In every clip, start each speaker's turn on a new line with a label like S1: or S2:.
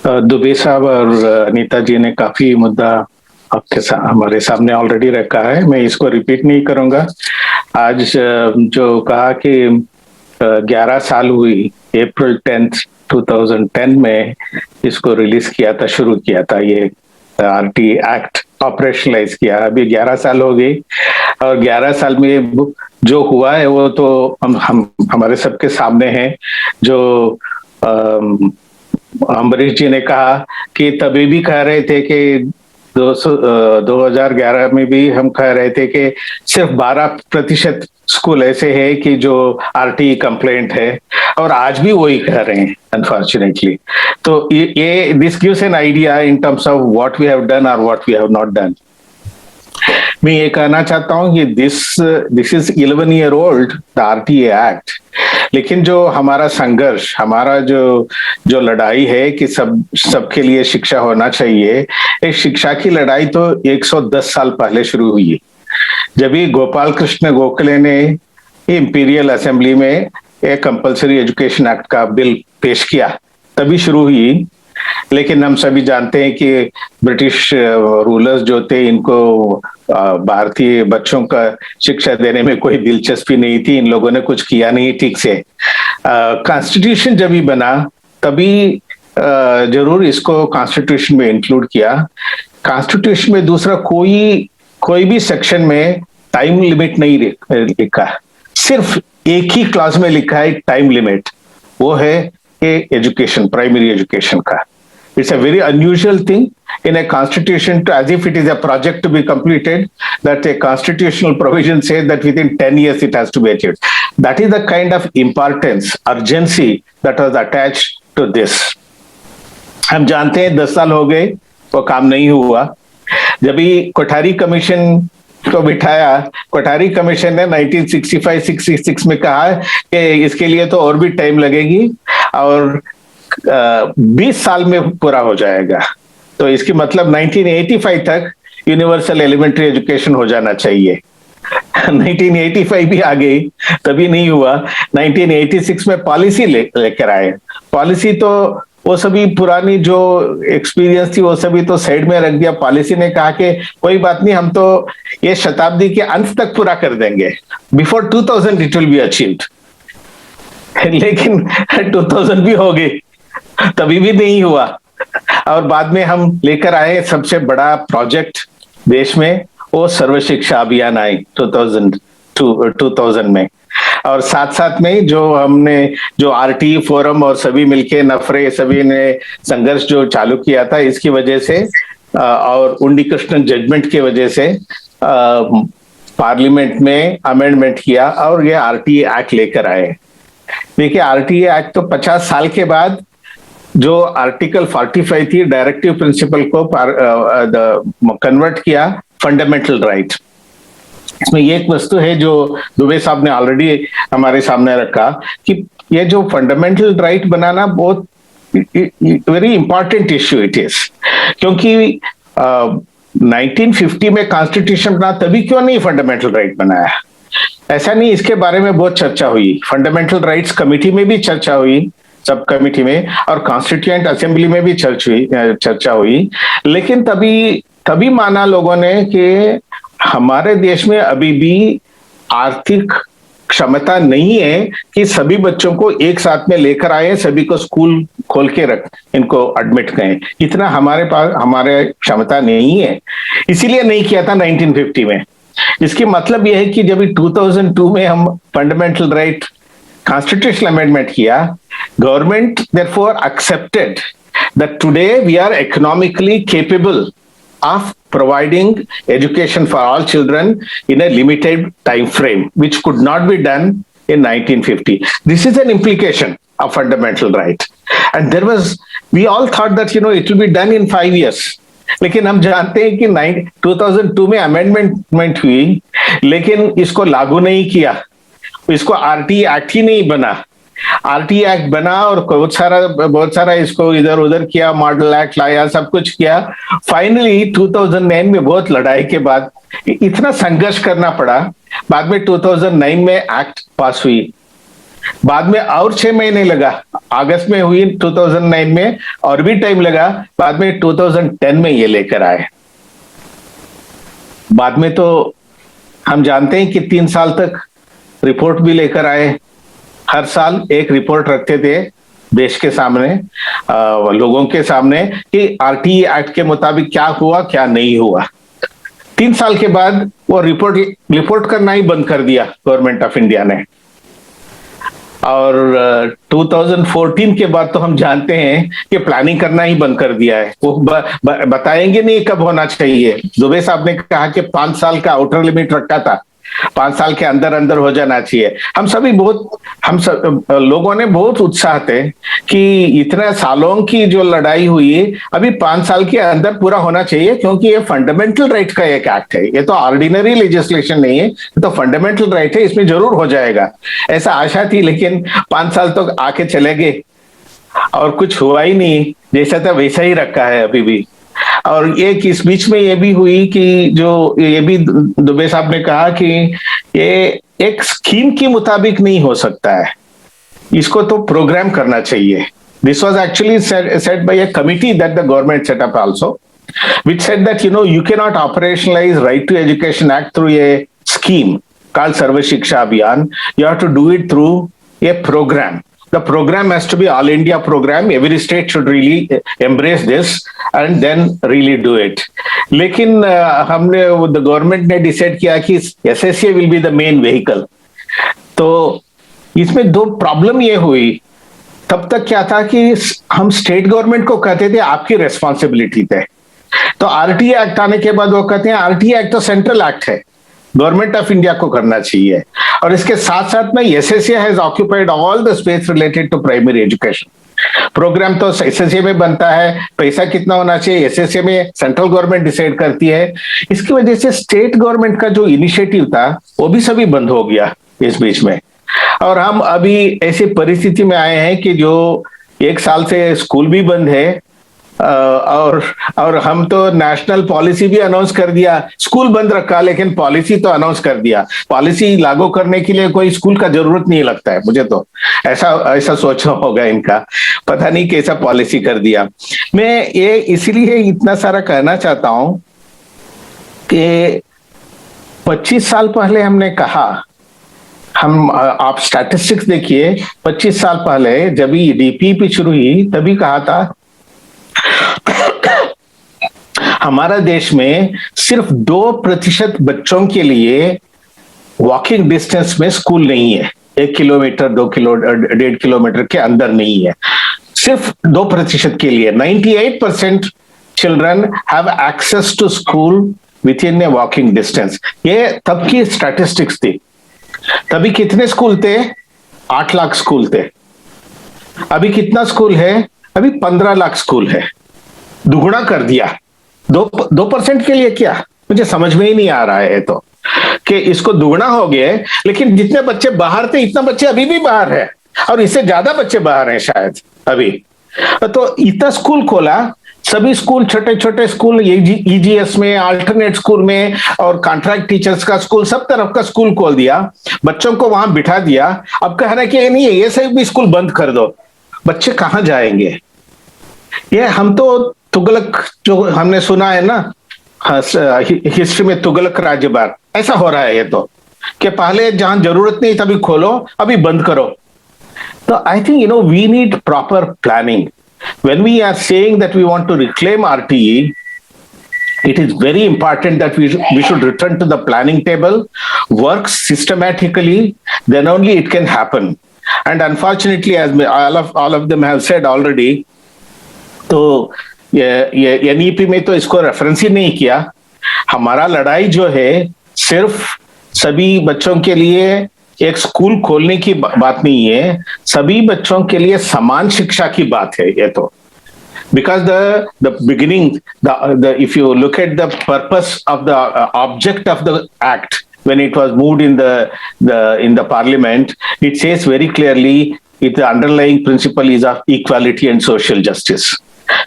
S1: दुबे साहब और अनीता जी ने काफी मुद्दा हमारे सामने ऑलरेडी रखा है। मैं इसको रिपीट नहीं करूंगा। आज जो कहा कि 11 साल हुई, अप्रैल 10, 2010 में इसको रिलीज किया था, शुरू किया था ये आरटी एक्ट ऑपरेशनलाइज किया। अभी 11 साल हो गई और 11 साल में जो हुआ है वो तो हम हमारे सबके सामने है। जो अम्बरीश जी ने कहा कि तभी भी कह रहे थे कि 2011 में भी हम कह रहे थे कि सिर्फ 12% स्कूल ऐसे हैं कि जो आरटी कंप्लेंट है, और आज भी वही कह रहे हैं अनफॉर्चुनेटली। तो ये this gives an idea in terms of what we have done और what we have not done. मैं ये कहना चाहता हूं कि this is 11 year old the RTA act, लेकिन जो हमारा संघर्ष, हमारा जो लड़ाई है कि सबके लिए शिक्षा होना चाहिए, इस शिक्षा की लड़ाई तो 110 साल पहले शुरू हुई, जब ही गोपाल कृष्ण गोखले ने इंपीरियल असेंबली में एक कंपलसरी एजुकेशन एक्ट का बिल पेश किया, तभी शुरू हुई। लेकिन हम सभी जानते हैं कि ब्रिटिश रूलर्स जो थे, इनको भारतीय बच्चों का शिक्षा देने में कोई दिलचस्पी नहीं थी। इन लोगों ने कुछ किया नहीं ठीक से। कॉन्स्टिट्यूशन जब भी बना तभी जरूर इसको कॉन्स्टिट्यूशन में इंक्लूड किया। कॉन्स्टिट्यूशन में दूसरा कोई भी सेक्शन में टाइम लिमिट नहीं लिखा, सिर्फ एक ही क्लास में लिखा है टाइम लिमिट, वो है एजुकेशन, प्राइमरी एजुकेशन का। It's a very unusual thing in a constitution, as if it is a project to be completed, that a constitutional provision says that within 10 years it has to be achieved. That is the kind of importance, urgency that was attached to this. हम जानते हैं 10 साल हो गए, वो काम नहीं हुआ। जब भी कोठारी कमीशन को बिठाया, कोठारी कमीशन ने 1965-66 में कहा कि इसके लिए तो और भी टाइम लगेगी और 20 साल में पूरा हो जाएगा। तो इसकी मतलब 1985 तक यूनिवर्सल एलिमेंट्री एजुकेशन हो जाना चाहिए। 1985 भी आ गई, तभी नहीं हुआ। 1986 में पॉलिसी लेकर आए। पॉलिसी तो वो सभी पुरानी जो एक्सपीरियंस थी वो सभी तो साइड में रख दिया। पॉलिसी ने कहा कि कोई बात नहीं, हम तो ये शताब्दी के अंत तक पूरा कर देंगे, before 2000 it will be achieved. लेकिन 2000 भी हो गई, तभी भी नहीं हुआ। और बाद में हम लेकर आए सबसे बड़ा प्रोजेक्ट देश में, वो सर्व शिक्षा अभियान आई 2000 में। और साथ साथ में जो आरटी फोरम और सभी मिलके नफरे सभी ने संघर्ष जो चालू किया था, इसकी वजह से और उंडी कृष्णन जजमेंट की वजह से पार्लियामेंट में अमेंडमेंट किया और ये आरटीए एक्ट लेकर आए। देखिए, आरटीए एक्ट तो 50 साल के बाद जो आर्टिकल 45 थी, डायरेक्टिव प्रिंसिपल को कन्वर्ट किया फंडामेंटल राइट। इसमें ये एक वस्तु है जो दुबे साहब ने ऑलरेडी हमारे सामने रखा कि ये जो फंडामेंटल राइट बनाना बहुत very important issue it is. क्योंकि 1950 में कॉन्स्टिट्यूशन बना, तभी क्यों नहीं फंडामेंटल राइट बनाया? ऐसा नहीं, इसके बारे में बहुत चर्चा हुई, फंडामेंटल राइट्स कमेटी में भी चर्चा हुई, सब कमेटी में, और कॉन्स्टिट्यूएंट असेंबली में भी चर्चा हुई। लेकिन तभी माना लोगों ने कि हमारे देश में अभी भी आर्थिक क्षमता नहीं है कि सभी बच्चों को एक साथ में लेकर आए, सभी को स्कूल खोल के इनको एडमिट करें, इतना हमारे क्षमता नहीं है। इसीलिए नहीं किया था 1950 में। इसकी मतलब यह है कि जब 2002 में हम फंडामेंटल राइट कॉन्स्टिट्यूशनल अमेंडमेंट किया, government therefore accepted that today we are economically capable of providing education for all children in a limited time frame, which could not be done in 1950. This is an implication of fundamental right. And we all thought that, it will be done in 5 years. लेकिन हम जानते हैं कि 2002 में amendment हुई, लेकिन इसको लागू नहीं किया, इसको आरटी एक्ट ही नहीं बना। आरटी एक्ट बना और बहुत सारा इसको इधर उधर किया, मॉडल एक्ट लाया, सब कुछ किया। फाइनली 2009 में बहुत लड़ाई के बाद इतना संघर्ष करना पड़ा, बाद में 2009 में एक्ट पास हुई। बाद में और 6 महीने लगा, अगस्त में हुई 2009 में, और भी टाइम लगा, बाद में 2010 में ये लेकर आए। बाद में तो हम जानते हैं कि 3 साल तक रिपोर्ट भी लेकर आए, हर साल एक रिपोर्ट रखते थे देश के सामने, लोगों के सामने, कि आरटीई एक्ट के मुताबिक क्या हुआ क्या नहीं हुआ। 3 साल के बाद वो रिपोर्ट करना ही बंद कर दिया गवर्नमेंट ऑफ इंडिया ने। और 2014 के बाद तो हम जानते हैं कि प्लानिंग करना ही बंद कर दिया है। वो बताएंगे नहीं कब होना चाहिए। दुबे साहब ने कहा कि 5 साल का आउटर लिमिट रखा था, 5 साल के अंदर अंदर हो जाना चाहिए। हम सब लोगों ने बहुत उत्साह थे कि इतने सालों की जो लड़ाई हुई अभी 5 साल के अंदर पूरा होना चाहिए, क्योंकि ये फंडामेंटल राइट का एक एक्ट है, ये तो ऑर्डिनरी लेजिस्लेशन नहीं है, ये तो फंडामेंटल राइट है, इसमें जरूर हो जाएगा ऐसा आशा थी। लेकिन 5 साल तो आके चले गए और कुछ हुआ ही नहीं, जैसा था वैसा ही रखा है अभी भी। और एक इस बीच में ये भी हुई कि जो ये भी दुबे साहब ने कहा कि ये एक स्कीम के मुताबिक नहीं हो सकता है, इसको तो प्रोग्राम करना चाहिए। This was actually said bye a committee that the government set up also, which said that you cannot operationalize right to education act through a scheme called Sarva Shiksha Abhiyan. You have to do it through a program. The program has to be all India program. Every state should really embrace this and then really do it. लेकिन हमने the government ने decide किया कि SSA will be the main vehicle. तो इसमें दो problem ये हुई। तब तक क्या था कि हम स्टेट गवर्नमेंट को कहते थे आपकी रेस्पॉन्सिबिलिटी थे, तो आरटीई एक्ट आने के बाद वो कहते हैं आरटीई एक्ट तो सेंट्रल एक्ट है, गवर्नमेंट ऑफ इंडिया को करना चाहिए। और इसके साथ साथ में SSA has occupied all the space related to primary education. Programme तो एसएसए में बनता है, पैसा कितना होना चाहिए एसएसए में सेंट्रल गवर्नमेंट डिसाइड करती है। इसकी वजह से स्टेट गवर्नमेंट का जो इनिशिएटिव था वो भी सभी बंद हो गया इस बीच में। और हम अभी ऐसी परिस्थिति में आए हैं कि जो 1 साल से स्कूल भी बंद है, और हम तो नेशनल पॉलिसी भी अनाउंस कर दिया, स्कूल बंद रखा लेकिन पॉलिसी तो अनाउंस कर दिया। पॉलिसी लागू करने के लिए कोई स्कूल का जरूरत नहीं लगता है, मुझे तो ऐसा सोचना होगा इनका, पता नहीं कैसा पॉलिसी कर दिया। मैं ये इसलिए इतना सारा कहना चाहता हूं कि 25 साल पहले हमने कहा, आप स्टैटिस्टिक्स देखिए, 25 साल पहले जब डीपीपी शुरू हुई तभी कहा था हमारा देश में सिर्फ 2% बच्चों के लिए वॉकिंग डिस्टेंस में स्कूल नहीं है, 1 किलोमीटर 1.5 किलोमीटर के अंदर नहीं है, सिर्फ 2% के लिए। 98% children have access to school within a walking distance. ये तब की स्टैटिस्टिक्स थी। तभी कितने स्कूल थे? 8 लाख स्कूल थे। अभी कितना स्कूल है? अभी 15 लाख स्कूल है, दुगुना कर दिया। 2% के लिए क्या, मुझे समझ में ही नहीं आ रहा है तो कि इसको दुगना हो गया। लेकिन जितने बच्चे बाहर थे इतना बच्चे अभी भी बाहर है, और इससे ज्यादा बच्चे बाहर हैं शायद अभी। तो इतना स्कूल खोला, सभी स्कूल, छोटे छोटे स्कूल, ईजीएस में, अल्टरनेट स्कूल में, और कॉन्ट्रैक्ट टीचर्स का स्कूल, सब तरफ का स्कूल खोल दिया, बच्चों को वहां बिठा दिया। अब कह रहे हैं कि नहीं ये सब भी स्कूल बंद कर दो, बच्चे कहां जाएंगे? ये हम तो तुगलक जो हमने सुना है ना हिस्ट्री में, तुगलक राज्यभार, ऐसा हो रहा है ये तो, कि पहले जहां जरूरत नहीं तभी खोलो, अभी बंद करो। तो I think we need proper planning. When we are saying that we want to reclaim RTE, it is very important that we should return to the planning table, work systematically, then only it can happen. And unfortunately, as all of them have said already, तो ये NEP में तो इसको reference ही नहीं किया। हमारा लड़ाई जो है सिर्फ सभी बच्चों के लिए एक स्कूल खोलने की बात नहीं है, सभी बच्चों के लिए समान शिक्षा की बात है ये तो। Because the beginning, if you look at the purpose of the object of the act when it was moved in the parliament, it says very clearly, the underlying principle is of equality and social justice.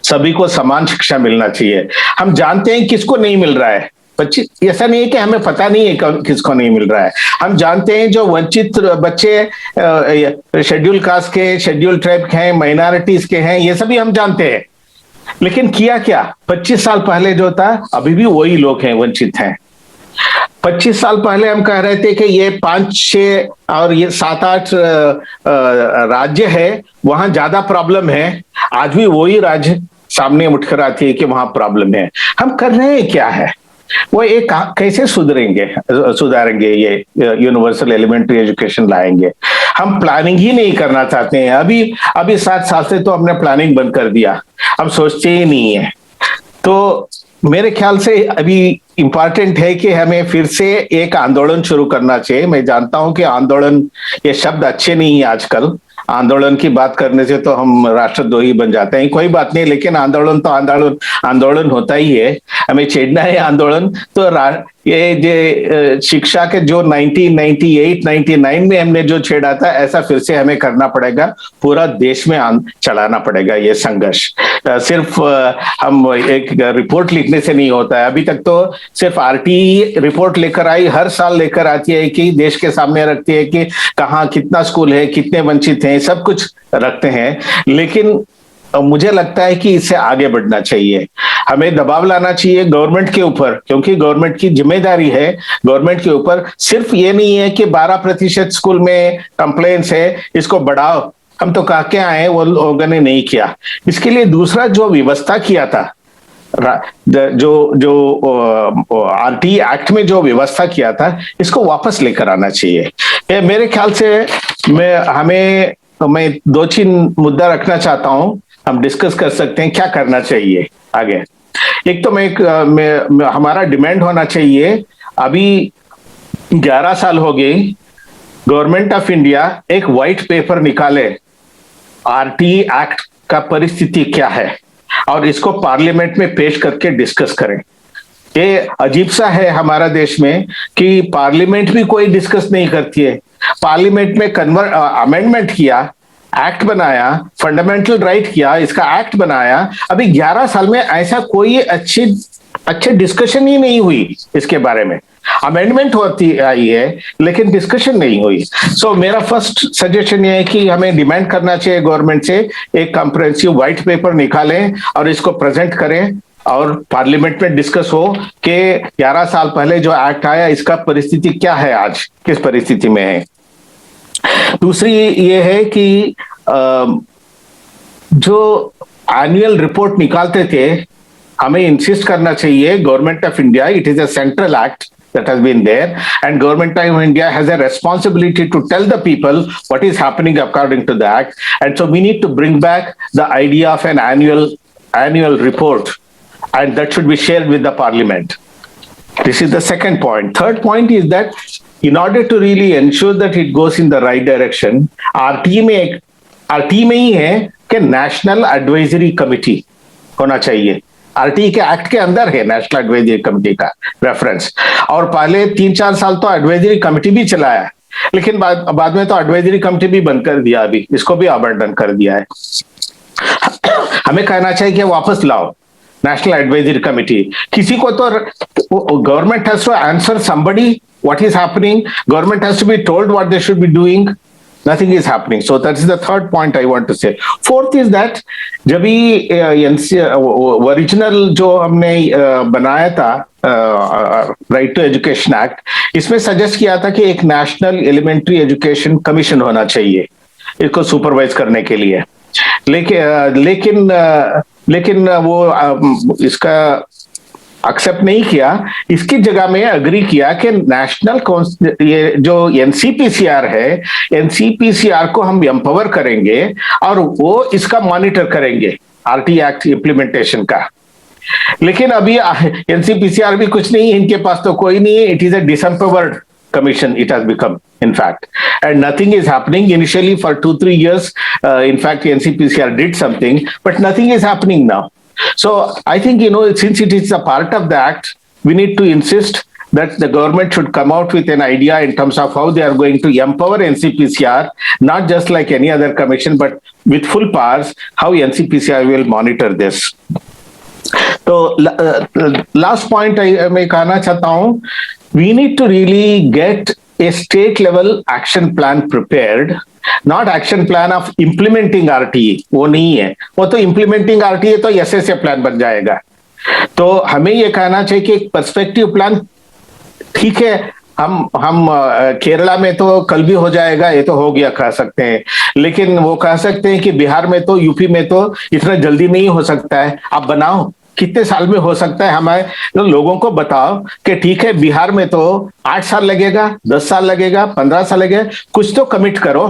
S1: सभी को समान शिक्षा मिलना चाहिए। हम जानते हैं किसको नहीं मिल रहा है, 25, ऐसा नहीं है कि हमें पता नहीं है किसको नहीं मिल रहा है। हम जानते हैं जो वंचित बच्चे शेड्यूल कास्ट के, शेड्यूल ट्राइब के हैं, माइनॉरिटीज के हैं, ये सभी हम जानते हैं। लेकिन किया क्या 25 साल पहले जो था, अभी भी वही लोग हैं, वंचित हैं। 25 साल पहले हम कह रहे थे कि ये 5-6 और ये 7-8 राज्य है, वहां ज्यादा प्रॉब्लम है। आज भी वही राज्य सामने उठकर आती है कि वहां प्रॉब्लम है। हम कर रहे हैं क्या है, वो एक कैसे सुधारेंगे ये यूनिवर्सल एलिमेंट्री एजुकेशन लाएंगे। हम प्लानिंग ही नहीं करना चाहते हैं। अभी 7 साल से तो हमने प्लानिंग बंद कर दिया, हम सोचते ही नहीं है। तो मेरे ख्याल से अभी इंपॉर्टेंट है कि हमें फिर से एक आंदोलन शुरू करना चाहिए। मैं जानता हूं कि आंदोलन, ये शब्द अच्छे नहीं है आजकल। आंदोलन की बात करने से तो हम राष्ट्रद्रोही बन जाते हैं, कोई बात नहीं, लेकिन आंदोलन तो आंदोलन होता ही है। हमें छेड़ना है आंदोलन। तो ये शिक्षा के जो 1998-99 में हमने जो छेड़ा था, ऐसा फिर से हमें करना पड़ेगा। पूरा देश में चलाना पड़ेगा ये संघर्ष। सिर्फ हम एक रिपोर्ट लिखने से नहीं होता है। अभी तक तो सिर्फ आरटी रिपोर्ट लेकर आई, हर साल लेकर आती है कि देश के सामने रखती है कि कहाँ कितना स्कूल है, कितने वंचित हैं, सब कुछ रखते हैं। लेकिन मुझे लगता है कि इससे आगे बढ़ना चाहिए। हमें दबाव लाना चाहिए गवर्नमेंट के ऊपर, क्योंकि गवर्नमेंट की जिम्मेदारी है। गवर्नमेंट के ऊपर सिर्फ ये नहीं है कि 12% स्कूल में कंप्लेंट्स है, इसको बढ़ाओ। हम तो कह के आए, वो लोगों ने नहीं किया। इसके लिए दूसरा जो व्यवस्था किया था, जो आरटी एक्ट में जो व्यवस्था किया था, इसको वापस लेकर आना चाहिए। मेरे ख्याल से मैं 2-3 मुद्दा रखना चाहता हूं, हम डिस्कस कर सकते हैं क्या करना चाहिए आगे। एक तो हमारा डिमांड होना चाहिए, अभी 11 साल हो गए, गवर्नमेंट ऑफ इंडिया एक व्हाइट पेपर निकाले, आरटी एक्ट का परिस्थिति क्या है, और इसको पार्लियामेंट में पेश करके डिस्कस करें। ये अजीब सा है हमारा देश में कि पार्लियामेंट भी कोई डिस्कस नहीं करती है। पार्लियामेंट में अमेंडमेंट किया, एक्ट बनाया, फंडामेंटल राइट किया, इसका एक्ट बनाया। अभी 11 साल में ऐसा कोई अच्छे डिस्कशन ही नहीं हुई इसके बारे में। अमेंडमेंट होती आई है, लेकिन डिस्कशन नहीं हुई। सो मेरा फर्स्ट सजेशन ये है कि हमें डिमांड करना चाहिए गवर्नमेंट से, एक कॉम्प्रिहेंसिव व्हाइट पेपर निकालें और इसको प्रेजेंट करें और पार्लियामेंट में डिस्कस हो कि 11 साल पहले जो एक्ट आया, इसका परिस्थिति क्या है, आज किस परिस्थिति में है। दूसरी ये है कि जो एनुअल रिपोर्ट निकालते थे, हमें इंसिस्ट करना चाहिए government of India, it is a central act that has been there, and government of India has a responsibility to tell the people what is happening according to the act. And so we need to bring back the idea of an annual report, and that should be shared with the parliament. This is the second point. Third point is that in order to really ensure that it goes in the right direction, RT में ही है कि national advisory committee होना चाहिए। RT के act के अंदर है national advisory committee का रेफरेंस। और पहले 3-4 साल तो एडवाइजरी कमेटी भी चलाया, लेकिन बाद में तो एडवाइजरी कमेटी भी बंद कर दिया, अभी इसको भी अबंडन कर दिया है। हमें कहना चाहिए कि वापस लाओ नेशनल एडवाइजरी कमेटी। किसी को तो government has to answer somebody what is happening, government has to be told what they should be doing. Nothing is happening. So that is the third point I want to say. Fourth is that जब original जो हमने बनाया था right to education act, इसमें suggest किया था कि एक नेशनल एलिमेंट्री एजुकेशन कमीशन होना चाहिए इसको सुपरवाइज करने के लिए। लेकिन वो इसका एक्सेप्ट नहीं किया। इसकी जगह में अग्री किया कि नेशनल ये जो एनसीपीसीआर है, एनसीपीसीआर को हम एम्पावर करेंगे और वो इसका मॉनिटर करेंगे आरटी एक्ट इम्प्लीमेंटेशन का। लेकिन अभी एनसीपीसीआर भी कुछ नहीं है, इनके पास तो कोई नहीं है। It is a disempowered commission it has become, in fact, and nothing is happening. Initially for 2-3 years, in fact NCPCR did something, but nothing is happening now. So I think, since it is a part of the act, we need to insist that the government should come out with an idea in terms of how they are going to empower NCPCR, not just like any other commission, but with full powers, how NCPCR will monitor this. तो last point मैं कहना चाहता हूं, we need to really get a state level action plan prepared, not action plan of implementing RTE. वो नहीं है, वो तो implementing RTE तो SSA प्लान बन जाएगा. तो हमें ये कहना चाहिए कि एक पर्सपेक्टिव प्लान, ठीक है, हम केरला में तो कल भी हो जाएगा, ये तो हो गया कह सकते हैं, लेकिन वो कह सकते हैं कि बिहार में तो, यूपी में तो इतना जल्दी नहीं हो सकता है. आप बनाओ, कितने साल में हो सकता है, हमारे तो लोगों को बताओ कि ठीक है बिहार में तो 8 साल लगेगा, 10 साल लगेगा, 15 साल लगेगा, कुछ तो कमिट करो.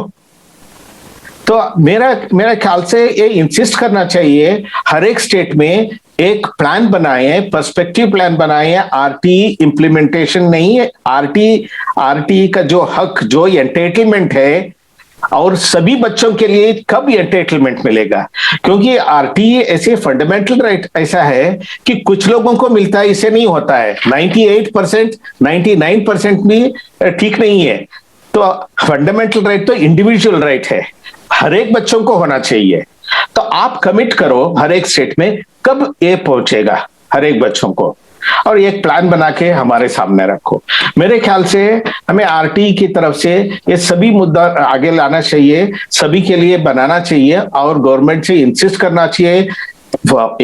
S1: तो मेरा ख्याल से ये इंसिस्ट करना चाहिए, हर एक स्टेट में एक प्लान बनाए, पर्सपेक्टिव प्लान बनाए. आरटी इंप्लीमेंटेशन नहीं है, आरटी का जो हक, जो एंटाइटलमेंट है, और सभी बच्चों के लिए कब एंटाइटलमेंट मिलेगा, क्योंकि आरटी ऐसे फंडामेंटल राइट ऐसा है कि कुछ लोगों को मिलता है, इसे नहीं होता है. 98%, 99% भी ठीक नहीं है. तो फंडामेंटल राइट तो इंडिविजुअल राइट है, हर एक बच्चों को होना चाहिए. तो आप कमिट करो हर एक स्टेट में कब ये पहुंचेगा हर एक बच्चों को, और एक प्लान बना के हमारे सामने रखो. मेरे ख्याल से हमें आरटी की तरफ से ये सभी मुद्दा आगे लाना चाहिए, सभी के लिए बनाना चाहिए, और गवर्नमेंट से इंसिस्ट करना चाहिए,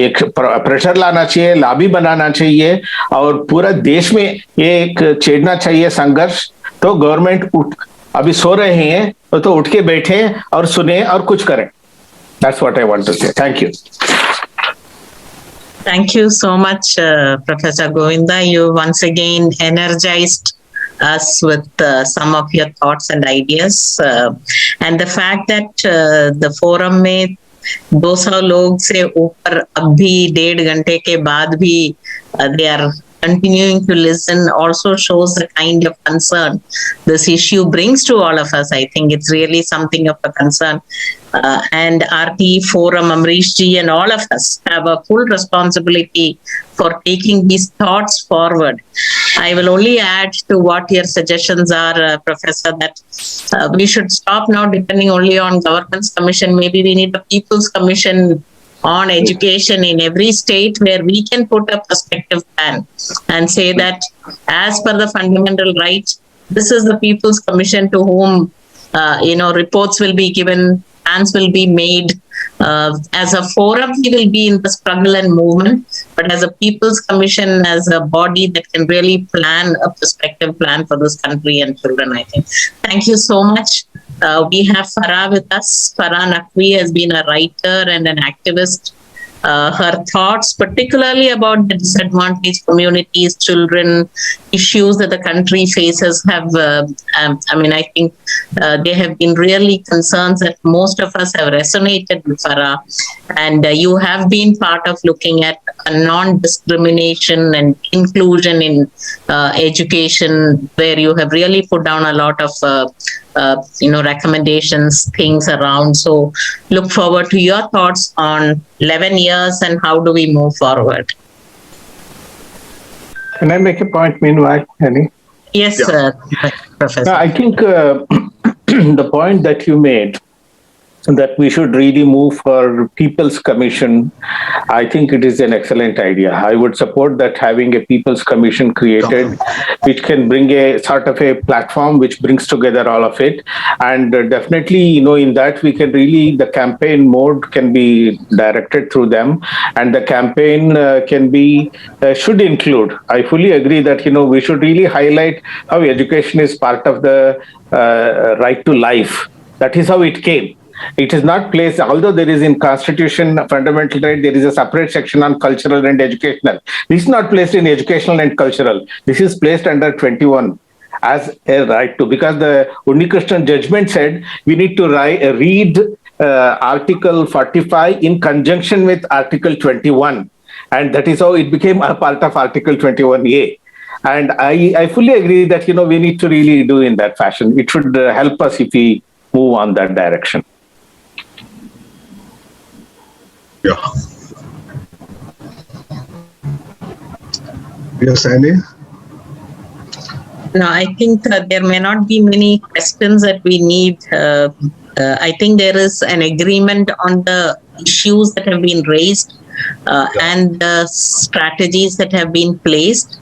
S1: एक प्रेशर लाना चाहिए, लॉबी बनाना चाहिए, और पूरा देश में ये एक छेड़ना चाहिए संघर्ष. तो गवर्नमेंट अभी सो रहे हैं तो उठ के बैठे और सुने और कुछ करें. That's what I want to say. Thank you.
S2: Thank you so much, Professor Govinda. You once again energized us with some of your thoughts and ideas. And the fact that the forum में 200 लोग से ऊपर अब भी 1.5 घंटे के बाद भी they are continuing to listen also shows the kind of concern this issue brings to all of us. I think it's really something of a concern. And RT Forum, Amrish ji and all of us have a full responsibility for taking these thoughts forward. I will only add to what your suggestions are, Professor, that we should stop now depending only on government's commission. Maybe we need a people's commission on education in every state, where we can put a prospective plan and say that as per the fundamental right, this is the people's commission to whom reports will be given, plans will be made. As a forum, we will be in the struggle and movement, but as a people's commission, as a body that can really plan a prospective plan for this country and children, I think. Thank you so much. We have Farah with us. Farah Naqvi has been a writer and an activist. Her thoughts, particularly about the disadvantaged communities, children, issues that the country faces have, I think they have been really concerns that most of us have resonated with Farah. And you have been part of looking at a non-discrimination and inclusion in education, where you have really put down a lot of recommendations, things around. So look forward to your thoughts on 11 years and how do we move forward.
S1: Can I make a point meanwhile, Annie?
S2: Yes, Professor.
S1: I think the point that you made, that we should really move for People's Commission, I think it is an excellent idea. I would support that, having a People's Commission created, which can bring a sort of a platform which brings together all of it. And definitely, in that we can really, the campaign mode can be directed through them, and the campaign should include, I fully agree that, we should really highlight how education is part of the right to life. That is how it came. It is not placed, although there is in Constitution fundamental right, there is a separate section on cultural and educational. This is not placed in educational and cultural. This is placed under 21 as a right to, because the Unnikrishnan judgment said we need to read Article 45 in conjunction with Article 21. And that is how it became a part of Article 21A. And I fully agree that, we need to really do in that fashion. It should help us if we move on that direction.
S3: Yeah. Yes, Annie?
S2: No, I think there may not be many questions that we need. I think there is an agreement on the issues that have been raised. and the strategies that have been placed.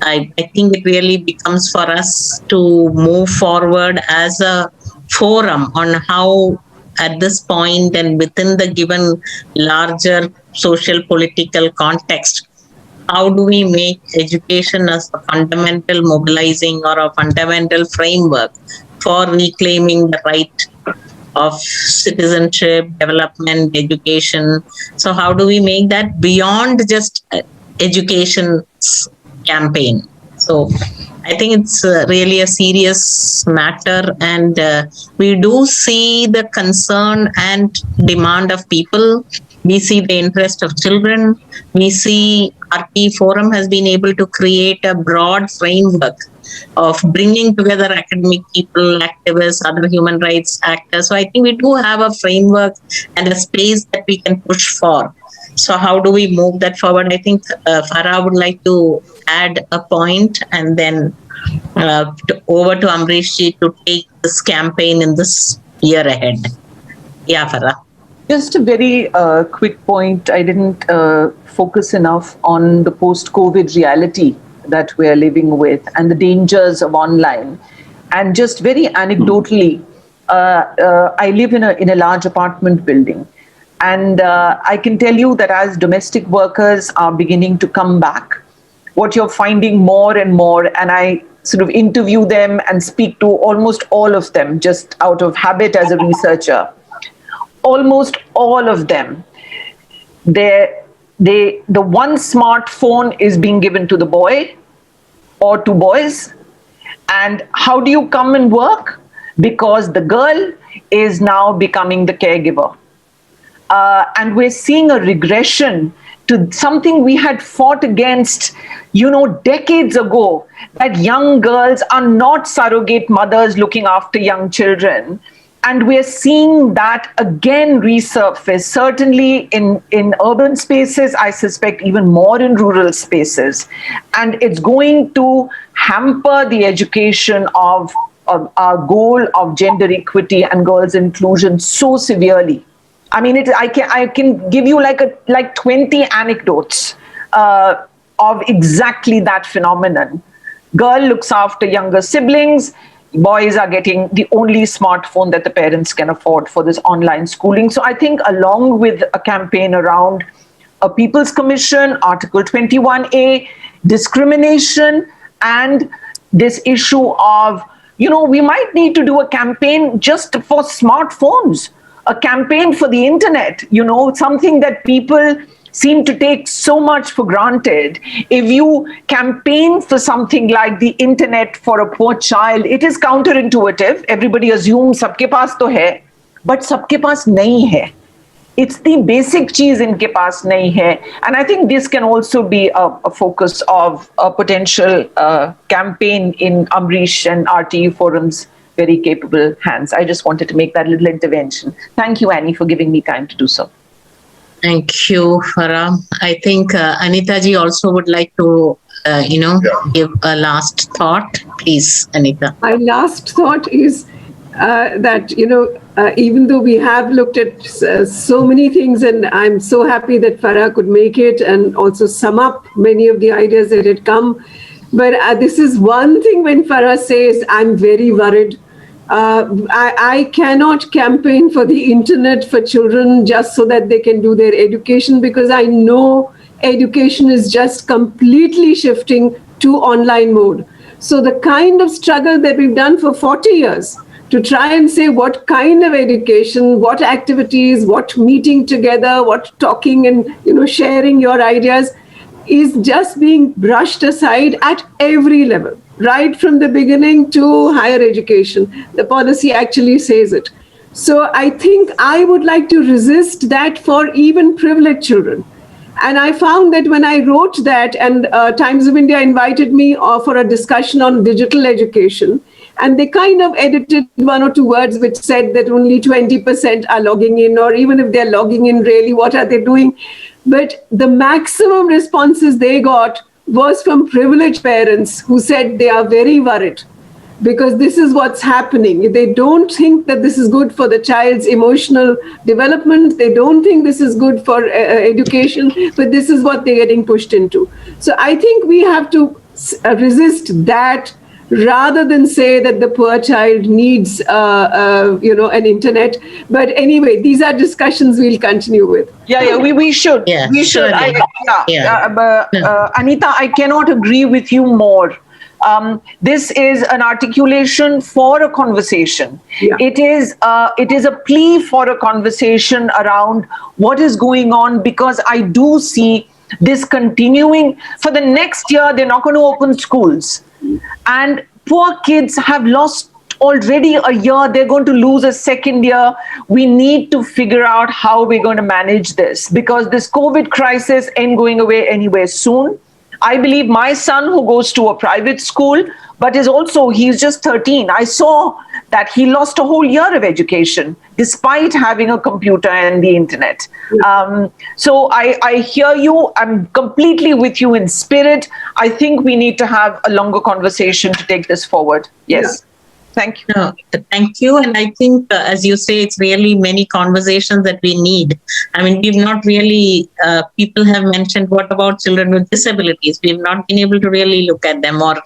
S2: I think it really becomes for us to move forward as a forum on how, at this point and within the given larger social political context, how do we make education as a fundamental mobilizing or a fundamental framework for reclaiming the right of citizenship, development, education? So, how do we make that beyond just education campaign? So, I think it's really a serious matter, and we do see the concern and demand of people. We see the interest of children. We see RT Forum has been able to create a broad framework of bringing together academic people, activists, other human rights actors. So I think we do have a framework and a space that we can push for. So how do we move that forward? I think Farah would like to add a point, and then over to Amrish ji to take this campaign in this year ahead. Yeah, Farah.
S4: Just a very quick point. I didn't focus enough on the post-COVID reality that we're living with and the dangers of online. And just very anecdotally, I live in a large apartment building. And I can tell you that as domestic workers are beginning to come back, what you're finding more and more, and I sort of interview them and speak to almost all of them just out of habit as a researcher, almost all of them, the one smartphone is being given to the boy or to boys. And how do you come and work? Because the girl is now becoming the caregiver. And we're seeing a regression to something we had fought against, decades ago, that young girls are not surrogate mothers looking after young children. And we're seeing that again resurface, certainly in urban spaces, I suspect even more in rural spaces. And it's going to hamper the education of our goal of gender equity and girls' inclusion so severely. I mean, I can give you like 20 anecdotes of exactly that phenomenon. Girl looks after younger siblings. Boys are getting the only smartphone that the parents can afford for this online schooling. So I think along with a campaign around a People's Commission, Article 21A, discrimination, and this issue of, we might need to do a campaign just for smartphones, a campaign for the internet, something that people seem to take so much for granted. If you campaign for something like the internet for a poor child, it is counterintuitive. Everybody assumes sabke paas to hai, but sabke paas nahi hai. It's the basic cheese inke paas nahi hai. And I think this can also be a focus of a potential campaign in Amrish and RTE Forum's very capable hands. I just wanted to make that little intervention. Thank you, Annie, for giving me time to do so.
S2: Thank you, Farah. I think Anita ji also would like to, give a last thought. Please, Anita.
S5: My last thought is that, even though we have looked at so many things, and I'm so happy that Farah could make it and also sum up many of the ideas that had come. But this is one thing when Farah says, I'm very worried. I cannot campaign for the internet for children just so that they can do their education, because I know education is just completely shifting to online mode. So the kind of struggle that we've done for 40 years to try and say what kind of education, what activities, what meeting together, what talking and sharing your ideas is just being brushed aside at every level. Right from the beginning to higher education. The policy actually says it. So I think I would like to resist that for even privileged children. And I found that when I wrote that, and Times of India invited me for a discussion on digital education, and they kind of edited one or two words which said that only 20% are logging in, or even if they're logging in, really, what are they doing? But the maximum responses they got was from privileged parents who said they are very worried because this is what's happening. They don't think that this is good for the child's emotional development. They don't think this is good for education, but this is what they're getting pushed into. So I think we have to resist that, rather than say that the poor child needs, an internet. But anyway, these are discussions we'll continue with.
S4: Yeah, we should.
S2: Yeah,
S4: we should.
S2: surely.
S4: Anita, I cannot agree with you more. This is an articulation for a conversation.
S5: Yeah.
S4: It is a plea for a conversation around what is going on, because I do see this continuing. For the next year, they're not going to open schools. And poor kids have lost already a year. They're going to lose a second year. We need to figure out how we're going to manage this, because this COVID crisis ain't going away anywhere soon. I believe my son, who goes to a private school, but he's just 13. I saw that he lost a whole year of education despite having a computer and the internet. So I hear you. I'm completely with you in spirit. I think we need to have a longer conversation to take this forward. Yes. Thank you.
S2: No, thank you. And I think, as you say, it's really many conversations that we need. I mean, we've not really, people have mentioned, what about children with disabilities? We've not been able to really look at them, or,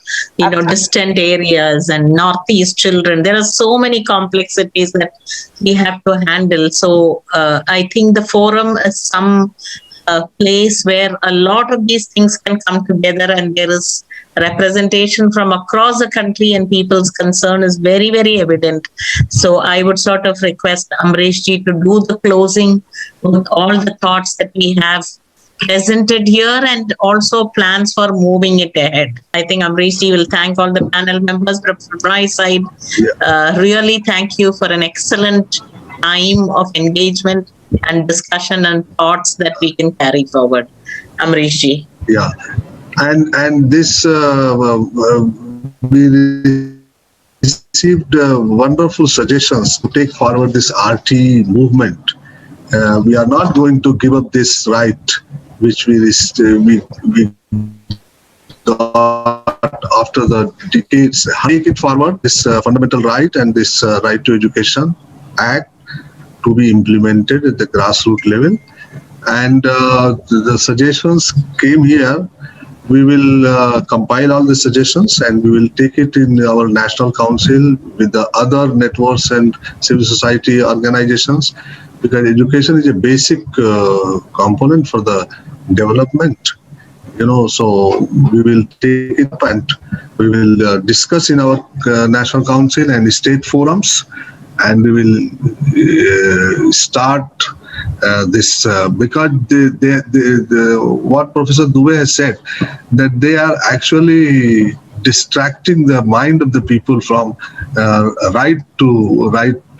S2: distant areas and Northeast children. There are so many complexities that we have to handle. So I think the forum is some place where a lot of these things can come together, and there is representation from across the country, and people's concern is very, very evident. So I would sort of request Amrish ji to do the closing with all the thoughts that we have presented here, and also plans for moving it ahead. I think Amrish ji will thank all the panel members. But from my side, really thank you for an excellent time of engagement and discussion and thoughts that we can carry forward. Amrish ji.
S3: Yeah. And this, we received wonderful suggestions to take forward this RT movement. We are not going to give up this right, which we got after the decades. Take it forward, this fundamental right and this Right to Education Act, to be implemented at the grassroots level. And the suggestions came here. We will compile all the suggestions, and we will take it in our National Council with the other networks and civil society organizations, because education is a basic component for the development. So we will take it up, and we will discuss in our National Council and state forums, and we will start this because what Professor Dubey has said, that they are actually distracting the mind of the people from right to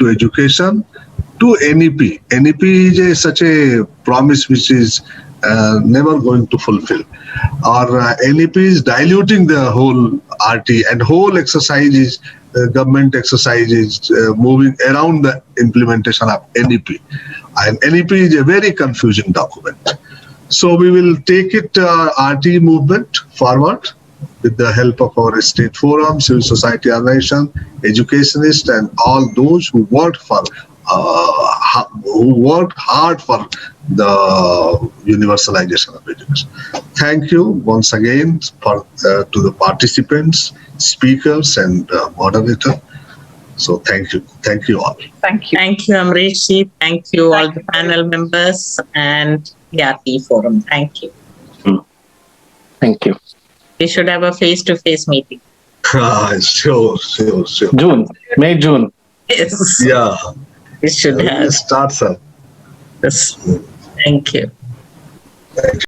S3: education to NEP. NEP is such a promise which is never going to fulfill. Or NEP is diluting the whole RT, and whole exercise is government exercise is moving around the implementation of NEP. And NEP is a very confusing document. So we will take it RT movement forward with the help of our state forum, civil society organization, educationists, and all those who worked hard for the universalization of education. Thank you once again to the participants, speakers, and moderator. So thank you all.
S4: Thank you.
S2: Thank you, Amrish ji. Thank you, all the panel members and the RT forum. Thank you.
S1: Thank you.
S2: We should have a face-to-face meeting.
S3: Sure.
S1: June.
S2: Yes.
S3: Yeah.
S2: We should have.
S3: Start, sir.
S2: Yes. Thank you.
S3: Thank you.